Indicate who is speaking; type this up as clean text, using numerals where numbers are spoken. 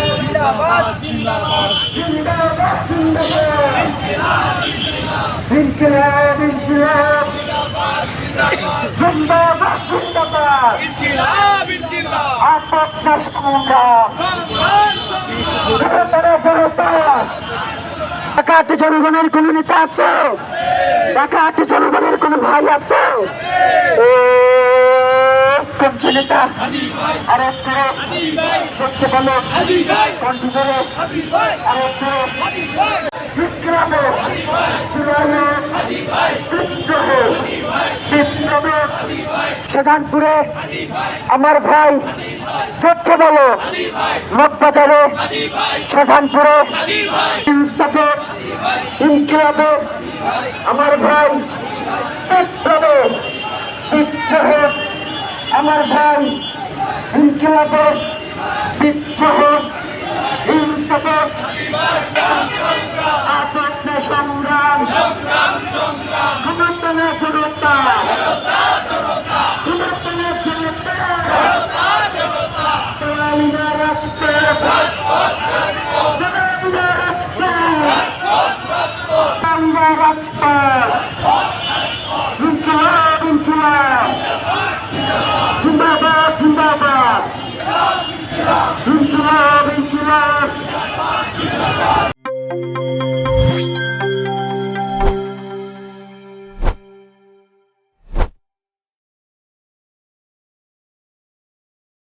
Speaker 1: জিন্দাবাদ জিন্দাবাদ জিন্দাবাদ জিন্দাবাদ ইনকিলাব ইনকিলাব জিন্দাবাদ জিন্দাবাদ ইনকিলাব ইনকিলাব আপনার সংগ্রাম ঢাকা জনগণের কোন নেতা আছে? ঢাকা জনগণের কোন ভাই আছে? কোন নেতা? আরে হচ্ছে বলো কন্টিজরে আরে শাহজাহানপুরে আমার ভাই হচ্ছে বলো মগবাজারে শাহজাহানপুরে ইনসাফে ইনকিলাবে আমার ভাই বিপ্লবে বিদ্রোহে আমার ভাই ইনকিলাবে বিদ্রোহে ইনসাফে সংগ্রাম সংগ্রাম